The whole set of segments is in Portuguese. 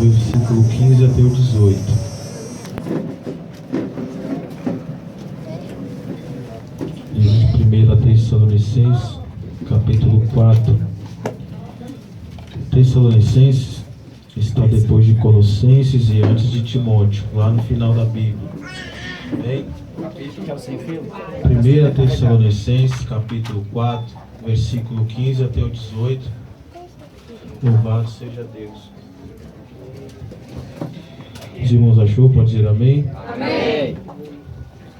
versículo 15 até o 18. Em 1 Tessalonicenses, capítulo 4. Tessalonicenses está depois de Colossenses e antes de Timóteo, lá no final da Bíblia. Amém? 1 Tessalonicenses, capítulo 4, versículo 15 até o 18. Louvado seja Deus. Os irmãos achou? Pode dizer amém? Amém.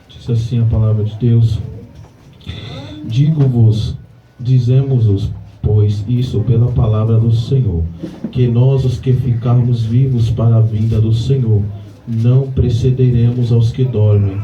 Diz assim a palavra de Deus: Digo-vos, dizemos-vos, pois isso pela palavra do Senhor, que nós, os que ficarmos vivos para a vinda do Senhor, não precederemos aos que dormem,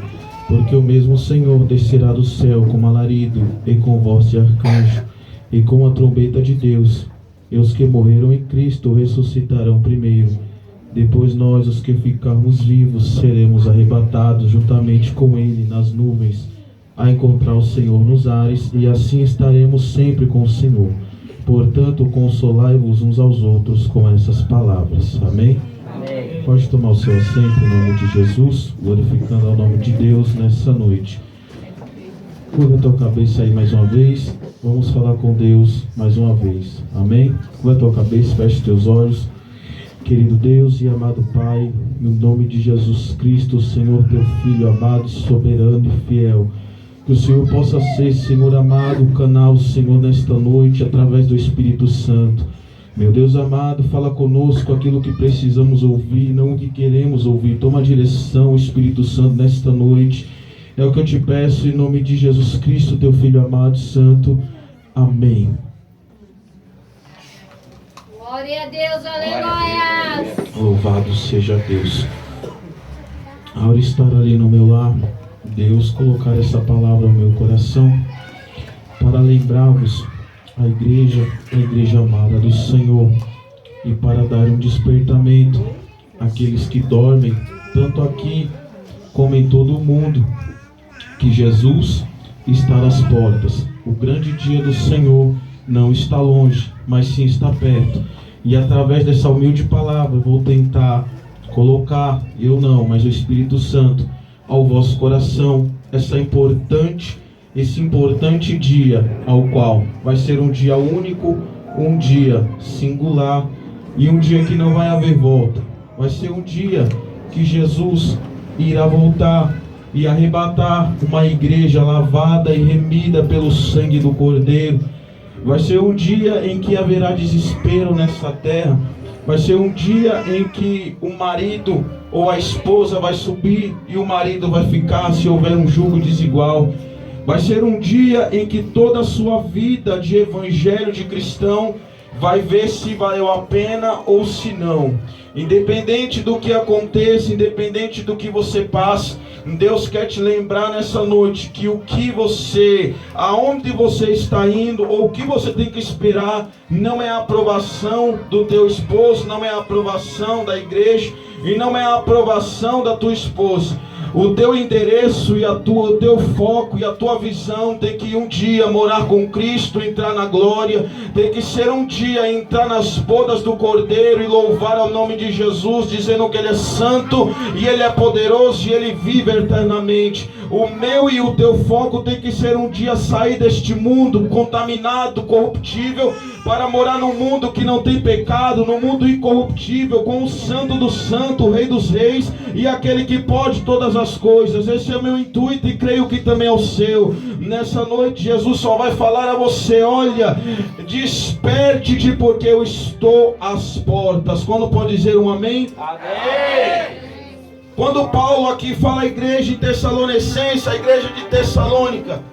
porque o mesmo Senhor descerá do céu com alarido, e com voz de arcanjo, e com a trombeta de Deus, e os que morreram em Cristo ressuscitarão primeiro. Depois nós, os que ficarmos vivos, seremos arrebatados juntamente com Ele nas nuvens, a encontrar o Senhor nos ares, e assim estaremos sempre com o Senhor. Portanto, consolai-vos uns aos outros com essas palavras. Amém? Amém. Pode tomar o seu assento em nome de Jesus, glorificando ao nome de Deus nessa noite. Curva a tua cabeça aí mais uma vez. Vamos falar com Deus mais uma vez. Amém? Curva a tua cabeça, feche teus olhos. Querido Deus e amado Pai, no nome de Jesus Cristo, Senhor, teu Filho amado, soberano e fiel, que o Senhor possa ser, Senhor amado, o canal, Senhor, nesta noite, através do Espírito Santo. Meu Deus amado, fala conosco aquilo que precisamos ouvir, não o que queremos ouvir. Toma a direção, Espírito Santo, nesta noite. É o que eu te peço em nome de Jesus Cristo, teu Filho amado, santo. Amém. Glória a Deus, aleluia. Louvado seja Deus. A hora estar ali no meu lar, Deus colocar essa palavra no meu coração para lembrar-vos a igreja amada do Senhor, e para dar um despertamento àqueles que dormem, tanto aqui como em todo o mundo, que Jesus está às portas. O grande dia do Senhor não está longe, mas sim está perto. E através dessa humilde palavra eu vou tentar colocar, eu não, mas o Espírito Santo, ao vosso coração, esse importante dia, ao qual vai ser um dia único, um dia singular, e um dia que não vai haver volta. Vai ser um dia que Jesus irá voltar e arrebatar uma igreja lavada e remida pelo sangue do Cordeiro. Vai ser um dia em que haverá desespero nessa terra. Vai ser um dia em que o marido ou a esposa vai subir e o marido vai ficar, se houver um jugo desigual. Vai ser um dia em que toda a sua vida de evangelho, de cristão, vai ver se valeu a pena ou se não. Independente do que aconteça, independente do que você passe, Deus quer te lembrar nessa noite que aonde você está indo, ou o que você tem que esperar, não é a aprovação do teu esposo, não é a aprovação da igreja, e não é a aprovação da tua esposa. O teu endereço e o teu foco e a tua visão tem que um dia morar com Cristo, entrar na glória. Tem que ser um dia entrar nas bodas do Cordeiro e louvar ao nome de Jesus, dizendo que Ele é santo e Ele é poderoso e Ele vive eternamente. O meu e o teu foco tem que ser um dia sair deste mundo contaminado, corruptível, para morar num mundo que não tem pecado, num mundo incorruptível, com o Santo do Santo, o Rei dos Reis e aquele que pode todas as coisas. Esse é o meu intuito e creio que também é o seu. Nessa noite Jesus só vai falar a você: olha, desperte-te, porque eu estou às portas. Quando pode dizer um amém? Amém. Quando Paulo aqui fala a igreja de Tessalonicenses, a igreja de Tessalônica,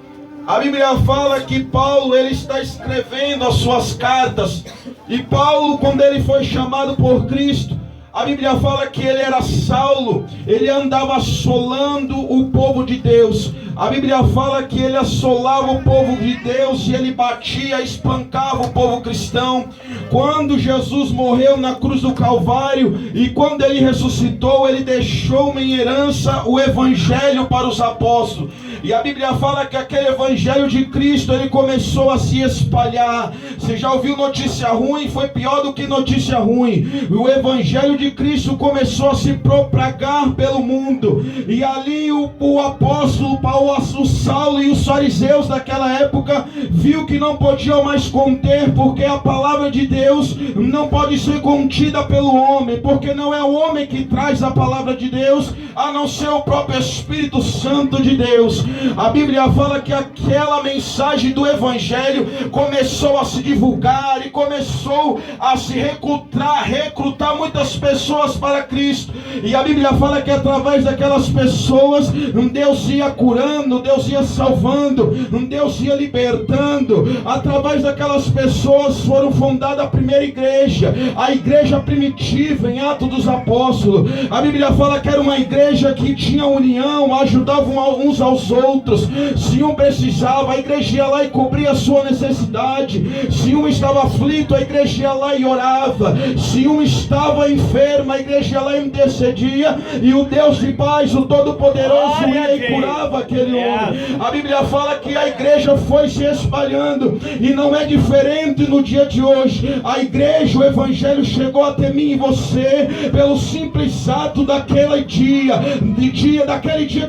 a Bíblia fala que Paulo, ele está escrevendo as suas cartas. E Paulo, quando ele foi chamado por Cristo, a Bíblia fala que ele era Saulo, ele andava assolando o povo de Deus. A Bíblia fala que ele assolava o povo de Deus e ele batia, espancava o povo cristão. Quando Jesus morreu na cruz do Calvário e quando ele ressuscitou, ele deixou em herança o evangelho para os apóstolos. E a Bíblia fala que aquele evangelho de Cristo, ele começou a se espalhar. Você já ouviu notícia ruim? Foi pior do que notícia ruim. O evangelho de Cristo começou a se propagar pelo mundo. E ali o apóstolo Paulo, o Saulo e os fariseus daquela época viu que não podiam mais conter, porque a palavra de Deus não pode ser contida pelo homem, porque não é o homem que traz a palavra de Deus, a não ser o próprio Espírito Santo de Deus. A Bíblia fala que aquela mensagem do evangelho começou a se divulgar e começou a se recrutar muitas pessoas para Cristo. E a Bíblia fala que através daquelas pessoas Deus ia curando, Deus ia salvando, Deus ia libertando. Através daquelas pessoas foram fundada a primeira igreja, a igreja primitiva em Atos dos Apóstolos. A Bíblia fala que era uma igreja que tinha união, ajudavam uns aos outros. Se um precisava, a igreja ia lá e cobria a sua necessidade. Se um estava aflito, a igreja ia lá e orava. Se um estava enfermo, a igreja ia lá e intercedia. E o Deus de paz, o Todo-Poderoso, ia e curava aquele homem. A Bíblia fala que a igreja foi se espalhando. E não é diferente no dia de hoje. A igreja, o evangelho chegou até mim e você pelo simples ato daquele dia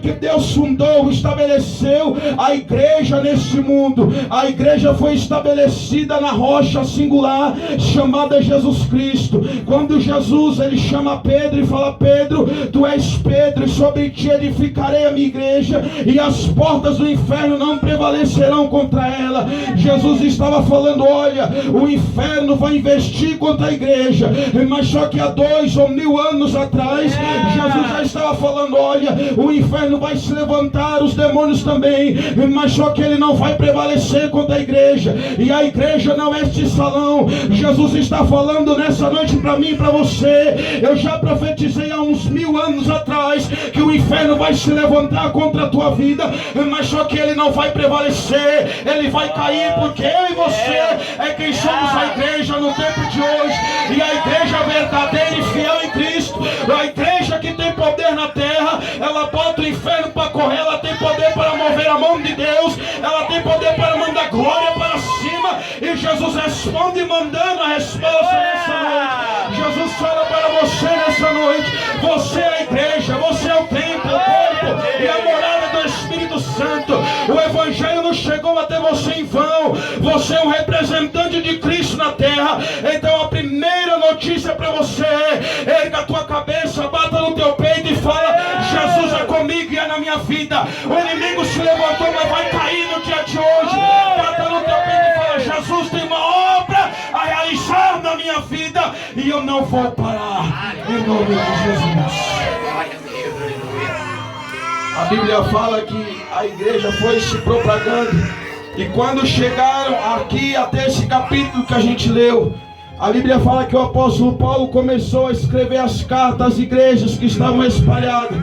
que Deus fundou, estabeleceu a igreja nesse mundo. A igreja foi estabelecida na rocha singular chamada Jesus Cristo. Quando Jesus ele chama Pedro e fala: Pedro, tu és Pedro, e sobre ti edificarei a minha igreja, e as portas do inferno não prevalecerão contra ela. Jesus estava falando: olha, o inferno vai investir contra a igreja. Mas só que há 2 ou 1000 anos atrás, Jesus já estava falando: olha, o inferno vai se levantar, os demônios também, mas só que ele não vai prevalecer contra a igreja. E a igreja não é este salão. Jesus está falando nessa noite para mim e para você. Eu já profetizei há uns 1000 anos atrás que o inferno vai se levantar contra a tua vida, mas só que ele não vai prevalecer, ele vai cair, porque eu e você é quem somos a igreja no tempo de hoje. E a igreja verdadeira e fiel em Cristo, a igreja que tem poder na terra, ela bota o inferno para correr, ela tem poder para mover a mão de Deus, ela tem poder para mandar glória para cima. E Jesus responde mandando a resposta nessa noite. Jesus fala para você nessa noite: você é a igreja, você é o templo, o corpo e a morada do Espírito Santo. O evangelho não chegou até você em vão. Você é um representante de Cristo na terra. Então a primeira notícia para você é: erga a tua cabeça, bata no teu peito e fala: Jesus é comigo e é na minha vida. O inimigo se levantou, mas vai cair no dia de hoje. Bata no teu peito e fala: Jesus tem uma obra a realizar na minha vida e eu não vou parar, em nome de Jesus. A Bíblia fala que a igreja foi se propagando, e quando chegaram aqui até esse capítulo que a gente leu, a Bíblia fala que o apóstolo Paulo começou a escrever as cartas às igrejas que estavam espalhadas,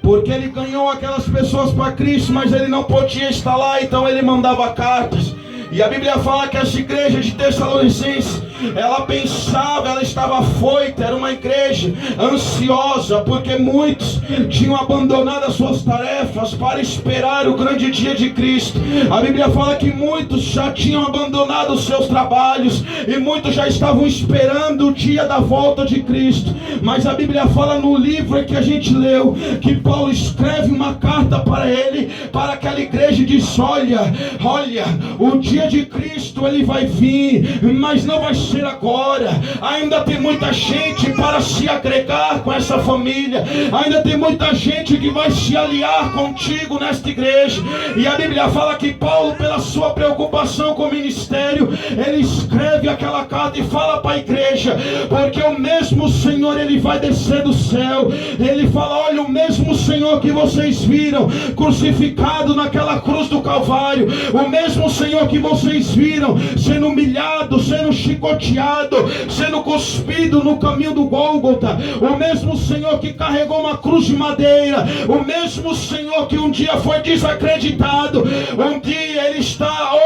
porque ele ganhou aquelas pessoas para Cristo, mas ele não podia estar lá, então ele mandava cartas. E a Bíblia fala que essa igreja de Tessalonicenses, ela pensava, ela estava afoita, era uma igreja ansiosa, porque muitos tinham abandonado as suas tarefas para esperar o grande dia de Cristo. A Bíblia fala que muitos já tinham abandonado os seus trabalhos, e muitos já estavam esperando o dia da volta de Cristo. Mas a Bíblia fala no livro que a gente leu, que Paulo escreve uma carta para ele, para aquela igreja, e diz: olha, o dia de Cristo ele vai vir, mas não vai ser agora. Ainda tem muita gente para se agregar com essa família, ainda tem muita gente que vai se aliar contigo nesta igreja. E a Bíblia fala que Paulo, pela sua preocupação com o ministério, ele escreve aquela carta e fala para a igreja, porque o mesmo Senhor ele vai descer do céu. Ele fala: olha, o mesmo Senhor que vocês viram crucificado naquela cruz do Calvário, o mesmo Senhor que vocês viram sendo humilhado, sendo chicoteado, sendo cuspido no caminho do Gólgota, o mesmo Senhor que carregou uma cruz cruz de madeira, o mesmo Senhor que um dia foi desacreditado,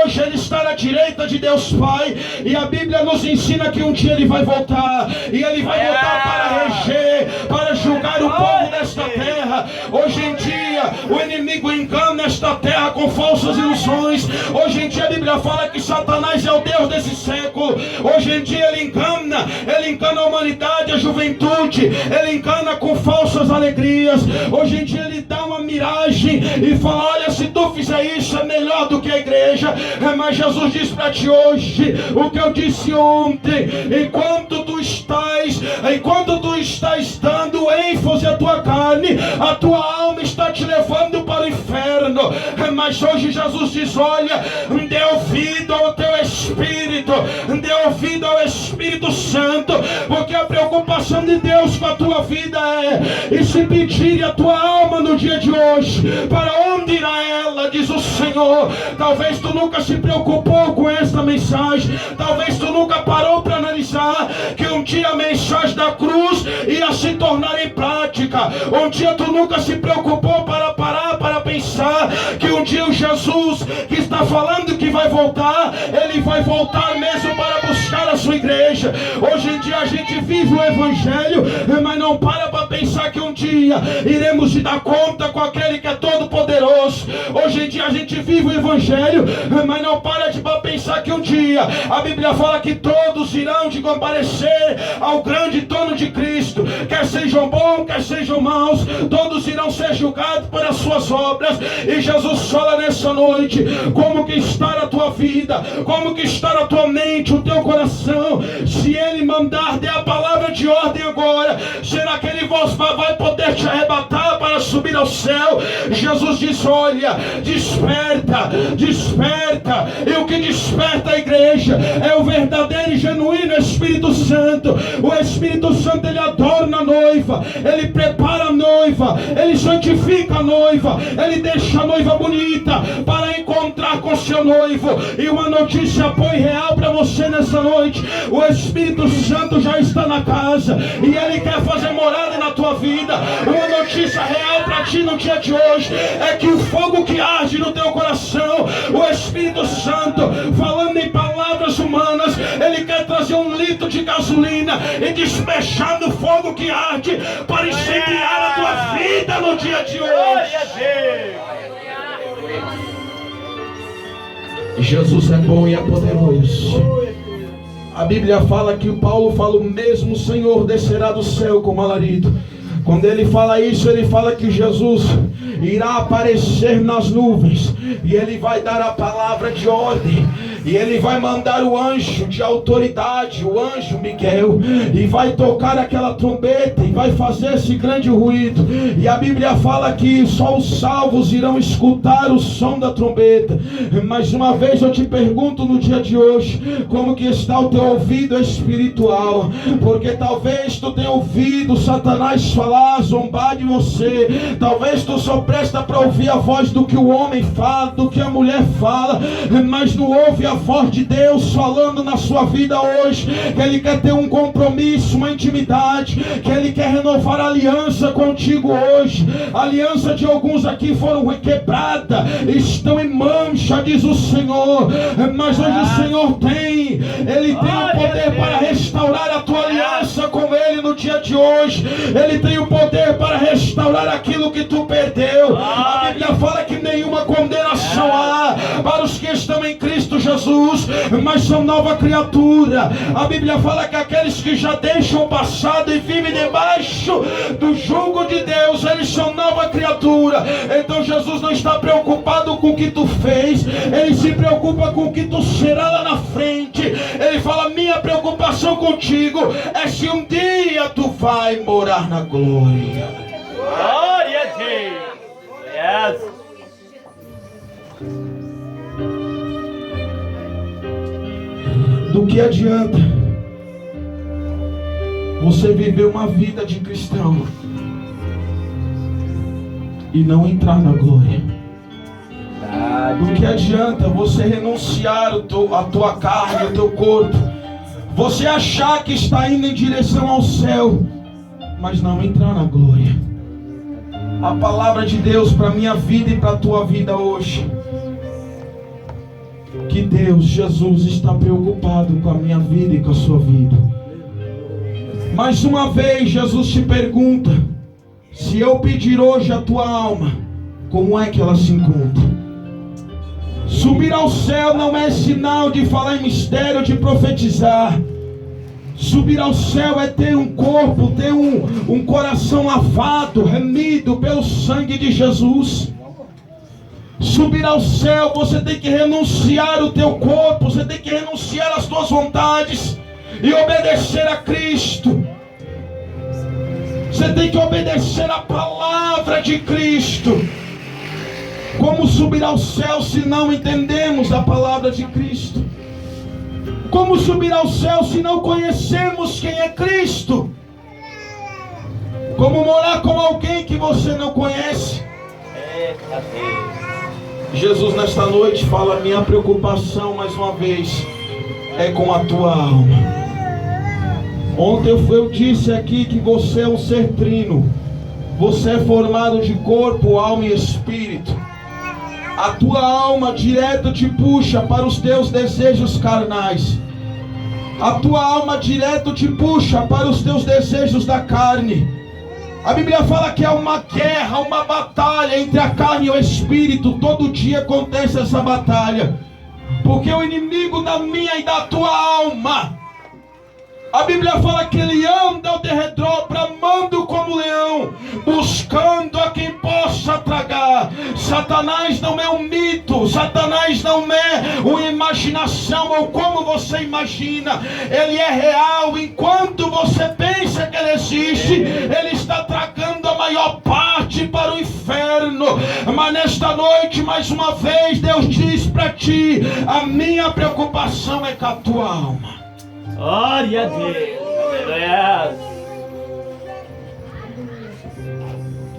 hoje Ele está na direita de Deus Pai, e a Bíblia nos ensina que um dia Ele vai voltar, e Ele vai voltar para reger, para julgar o povo desta terra. Hoje em dia, o inimigo engana esta terra com falsas ilusões. Hoje em dia a Bíblia fala que Satanás é o Deus desse século. Hoje em dia ele engana a humanidade, a juventude, ele engana com falsas alegrias. Hoje em dia ele dá uma miragem e fala: olha, se tu fizer isso é melhor do que a igreja. Mas Jesus diz para ti hoje o que eu disse ontem: enquanto tu estás dando ênfase à tua carne, a tua alma está te levando para o inferno. Mas hoje Jesus diz: olha, dê ouvido ao teu Espírito, dê ouvido ao Espírito Santo, porque a preocupação de Deus com a tua vida e se pedir a tua alma no dia de hoje, para onde irá ela, diz o Senhor. Talvez tu nunca se preocupou com esta mensagem, talvez tu nunca parou para analisar que um dia a mensagem da cruz ia se tornar em prática. Um dia tu nunca se preocupou para parar para pensar que um dia o Jesus que está falando que vai voltar, Ele vai voltar mesmo para buscar a sua igreja. Hoje em dia a gente vive o Evangelho, mas não para pensar que um dia iremos se dar conta com aquele que é todo poderoso. Hoje em dia a gente vive o Evangelho, mas não para de pensar que um dia a Bíblia fala que todos irão de comparecer ao grande trono de Cristo, quer sejam bons, quer sejam maus, todos irão ser julgados pelas suas obras. E Jesus fala nessa noite: como que está a tua vida, como que está a tua mente, o teu coração. Se Ele mandar, dê a palavra de ordem agora. Será que Ele vai poder te arrebatar para subir ao céu? Jesus diz: olha, desperta, desperta. E o que desperta a igreja é o verdadeiro e genuíno Espírito Santo. O Espírito Santo, Ele adorna a noiva, Ele prepara a noiva, Ele santifica a noiva, Ele deixa a noiva bonita para encontrar com seu noivo. E uma notícia boa e real para você nessa noite: o Espírito Santo já está na casa e Ele quer fazer morada na tua vida. Uma notícia real para ti no dia de hoje é que o fogo que arde no teu coração, o Espírito Santo, falando em palavras humanas, Ele quer trazer 1 litro de gasolina e despejar no fogo que arde para incendiar a tua vida no dia de hoje. Jesus é bom e é poderoso. A Bíblia fala que Paulo fala: o mesmo Senhor descerá do céu como alarido. Quando ele fala isso, ele fala que Jesus irá aparecer nas nuvens e Ele vai dar a palavra de ordem, e Ele vai mandar o anjo de autoridade, o anjo Miguel, e vai tocar aquela trombeta e vai fazer esse grande ruído. E a Bíblia fala que só os salvos irão escutar o som da trombeta. Mais uma vez eu te pergunto no dia de hoje: como que está o teu ouvido espiritual? Porque talvez tu tenha ouvido Satanás falar, zombar de você. Talvez tu só presta para ouvir a voz do que o homem fala, do que a mulher fala, mas não ouve a voz de Deus falando na sua vida hoje. Que Ele quer ter um compromisso, uma intimidade, que Ele quer renovar a aliança contigo hoje. A aliança de alguns aqui foram quebrada, estão em mancha, diz o Senhor, mas hoje o Senhor tem, Ele tem o poder para restaurar a tua aliança com Ele no dia de hoje. Ele tem o poder para restaurar aquilo que tu perdeu. A Bíblia fala que nenhuma condenação há para os que estão em Cristo Jesus, mas são nova criatura. A Bíblia fala que aqueles que já deixam o passado e vivem debaixo do jugo de Deus, eles são nova criatura. Então Jesus não está preocupado com o que tu fez, Ele se preocupa com o que tu será lá na frente. Ele fala: minha preocupação contigo é se um dia tu vai morar na glória. Glória a Deus. Yes. Do que adianta você viver uma vida de cristão e não entrar na glória? Do que adianta você renunciar a tua carne, o teu corpo, você achar que está indo em direção ao céu, mas não entrar na glória? a palavra de Deus para minha vida e para a tua vida hoje. Que Deus, Jesus, está preocupado com a minha vida e com a sua vida. Mais uma vez, Jesus te pergunta: se eu pedir hoje a tua alma, como é que ela se encontra? Subir ao céu não é sinal de falar em mistério, de profetizar. Subir ao céu é ter um corpo, ter um coração lavado, remido pelo sangue de Jesus. Subir ao céu, você tem que renunciar o teu corpo, você tem que renunciar as tuas vontades e obedecer a Cristo. Você tem que obedecer a palavra de Cristo. Como subir ao céu se não entendemos a palavra de Cristo? Como subir ao céu se não conhecemos quem é Cristo? Como morar com alguém que você não conhece? Jesus nesta noite fala: minha preocupação mais uma vez é com a tua alma. Ontem eu disse aqui que você é um ser trino. Você é formado de corpo, alma e espírito. A tua alma direto te puxa para os teus desejos carnais. A tua alma direto te puxa para os teus desejos da carne. A Bíblia fala que é uma guerra, uma batalha entre a carne e o espírito. Todo dia acontece essa batalha, porque o inimigo da minha e da tua alma, a Bíblia fala que ele anda ao derredor, bramando como leão, buscando a quem possa tragar. Satanás não é um mito, Satanás não é uma imaginação ou como você imagina. Ele é real. Enquanto você pensa que ele existe, ele está tragando a maior parte para o inferno. Mas nesta noite, mais uma vez, Deus diz para ti: a minha preocupação é com a tua alma. Glória a Deus. Aleluia.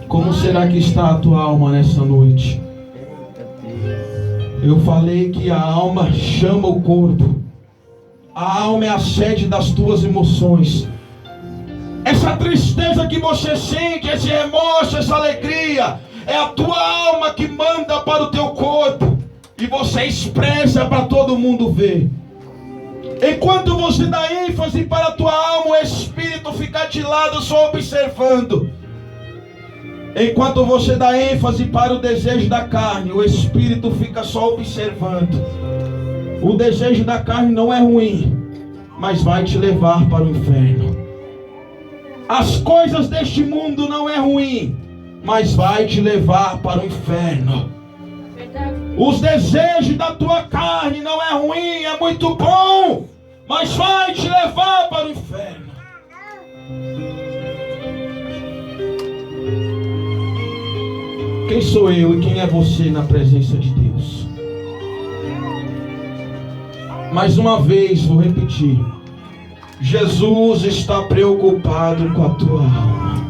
Como será que está a tua alma nessa noite? Eu falei que a alma chama o corpo. A alma é a sede das tuas emoções. Essa tristeza que você sente, esse remorso, essa alegria, é a tua alma que manda para o teu corpo. E você expressa para todo mundo ver. Enquanto você dá ênfase para a tua alma, o espírito fica de lado só observando. Enquanto você dá ênfase para o desejo da carne, o espírito fica só observando. O desejo da carne não é ruim, mas vai te levar para o inferno. As coisas deste mundo não é ruim, mas vai te levar para o inferno. Os desejos da tua carne não é ruim, é muito bom, mas vai te levar para o inferno. Quem sou eu e quem é você na presença de Deus? Mais uma vez vou repetir: Jesus está preocupado com a tua alma.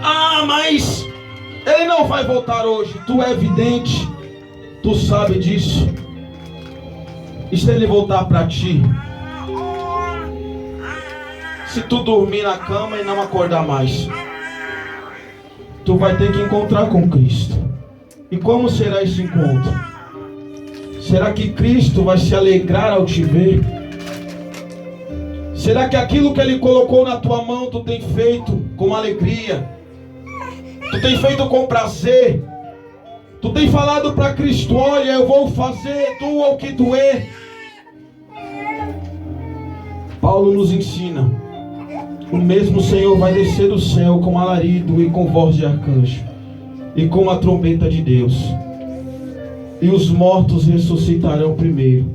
Ah, mas ele não vai voltar hoje. Tu é evidente, tu sabe disso. E se ele voltar para ti? Se tu dormir na cama e não acordar mais, tu vai ter que encontrar com Cristo. E como será esse encontro? Será que Cristo vai se alegrar ao te ver? Será que aquilo que Ele colocou na tua mão tu tem feito com alegria? Tu tem feito com prazer? Tu tem falado para Cristo: olha, eu vou fazer, doa o que doer. Paulo nos ensina: o mesmo Senhor vai descer do céu com alarido e com voz de arcanjo e com a trombeta de Deus, e os mortos ressuscitarão primeiro.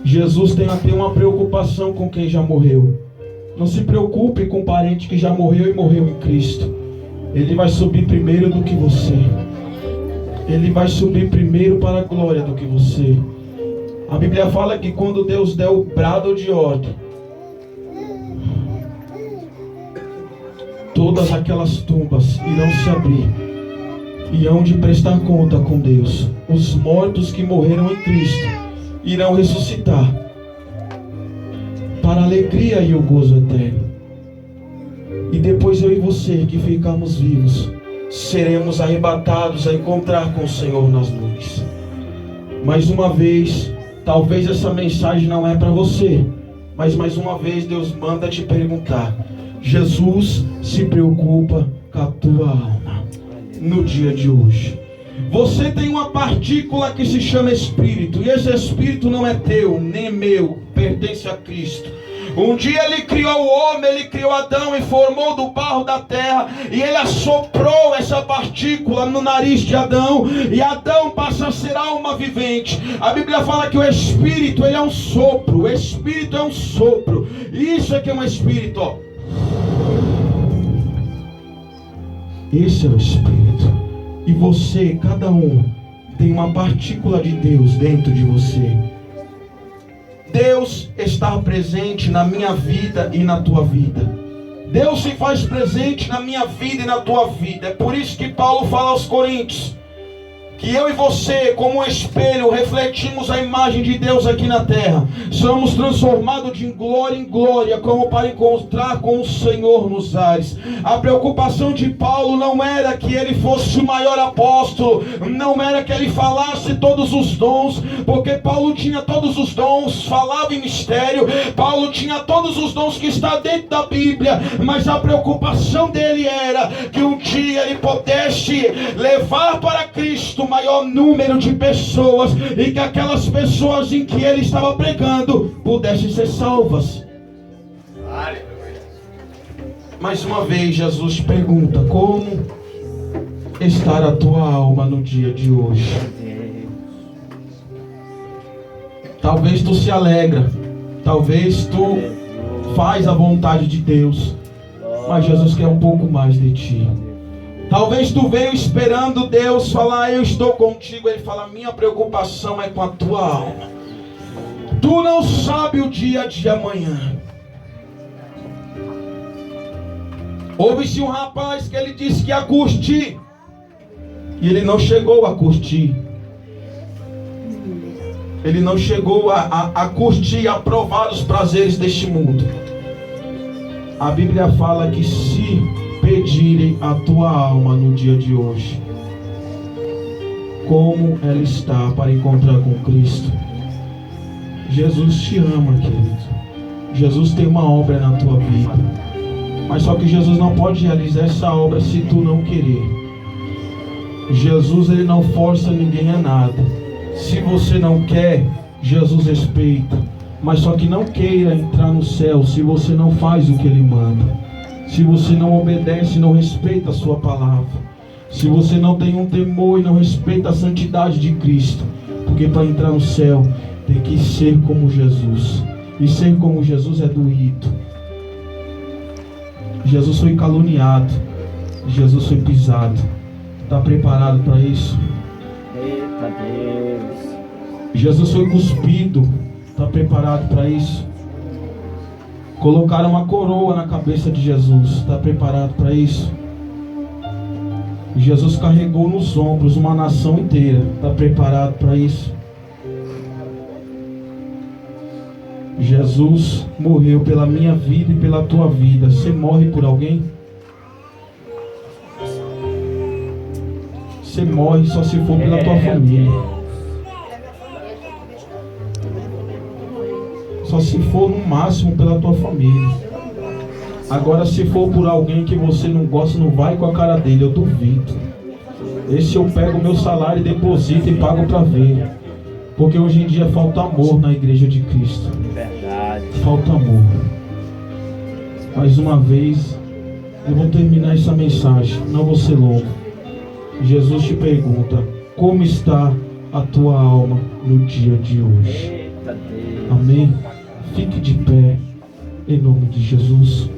Jesus tem até uma preocupação com quem já morreu. Não se preocupe com o parente que já morreu e morreu em Cristo. Ele vai subir primeiro do que você. Ele vai subir primeiro para a glória do que você. A Bíblia fala que quando Deus der o brado de ordem, todas aquelas tumbas irão se abrir e hão de prestar conta com Deus. Os mortos que morreram em Cristo irão ressuscitar para a alegria e o gozo eterno. E depois eu e você que ficamos vivos, seremos arrebatados a encontrar com o Senhor nas nuvens. Mais uma vez, talvez essa mensagem não é para você, mas mais uma vez Deus manda te perguntar: Jesus se preocupa com a tua alma no dia de hoje. Você tem uma partícula que se chama Espírito, e esse Espírito não é teu, nem meu, pertence a Cristo. Um dia Ele criou o homem, Ele criou Adão e formou do barro da terra, e Ele assoprou essa partícula no nariz de Adão, e Adão passa a ser alma vivente. A Bíblia fala que o Espírito, ele é um sopro, o Espírito é um sopro. Isso é que é um Espírito, ó. Esse é o Espírito. E você, cada um, tem uma partícula de Deus dentro de você. Deus está presente na minha vida e na tua vida. Deus se faz presente na minha vida e na tua vida. É por isso que Paulo fala aos Coríntios que eu e você, como um espelho, refletimos a imagem de Deus aqui na terra. Somos transformados de glória em glória, como para encontrar com o Senhor nos ares. A preocupação de Paulo não era que ele fosse o maior apóstolo, não era que ele falasse todos os dons, porque Paulo tinha todos os dons, falava em mistério. Paulo tinha todos os dons que está dentro da Bíblia, mas a preocupação dele era que um dia ele pudesse levar para Cristo maior número de pessoas, e que aquelas pessoas em que ele estava pregando pudessem ser salvas. Mais uma vez Jesus te pergunta: como está a tua alma no dia de hoje? Talvez tu se alegra, talvez tu faz a vontade de Deus, mas Jesus quer um pouco mais de ti. Talvez tu veio esperando Deus falar: eu estou contigo. Ele fala: minha preocupação é com a tua alma. Tu não sabe o dia de amanhã. Houve-se um rapaz que ele disse que ia curtir, e ele não chegou a curtir. Ele não chegou a curtir, a provar os prazeres deste mundo. A Bíblia fala que se pedirem a tua alma no dia de hoje, como ela está para encontrar com Cristo. Jesus te ama, querido. Jesus tem uma obra na tua vida, mas só que Jesus não pode realizar essa obra se tu não querer. Jesus, ele não força ninguém a nada. Se você não quer, Jesus respeita, mas só que não queira entrar no céu se você não faz o que ele manda. Se você não obedece, não respeita a sua palavra. Se você não tem um temor e não respeita a santidade de Cristo. Porque para entrar no céu, tem que ser como Jesus. E ser como Jesus é doído. Jesus foi caluniado. Jesus foi pisado. Está preparado para isso? Eita Deus. Jesus foi cuspido. Está preparado para isso? Colocaram uma coroa na cabeça de Jesus. Está preparado para isso? Jesus carregou nos ombros uma nação inteira. Está preparado para isso? Jesus morreu pela minha vida e pela tua vida. Você morre por alguém? Você morre só se for pela tua família. Só se for no máximo pela tua família. Agora, se for por alguém que você não gosta, não vai com a cara dele, eu duvido. Esse eu pego o meu salário e deposito e pago para ver. Porque hoje em dia falta amor na igreja de Cristo. Verdade. Falta amor. Mais uma vez, eu vou terminar essa mensagem, não vou ser longo. Jesus te pergunta: como está a tua alma no dia de hoje? Eita Deus. Amém? Fique de pé, em nome de Jesus.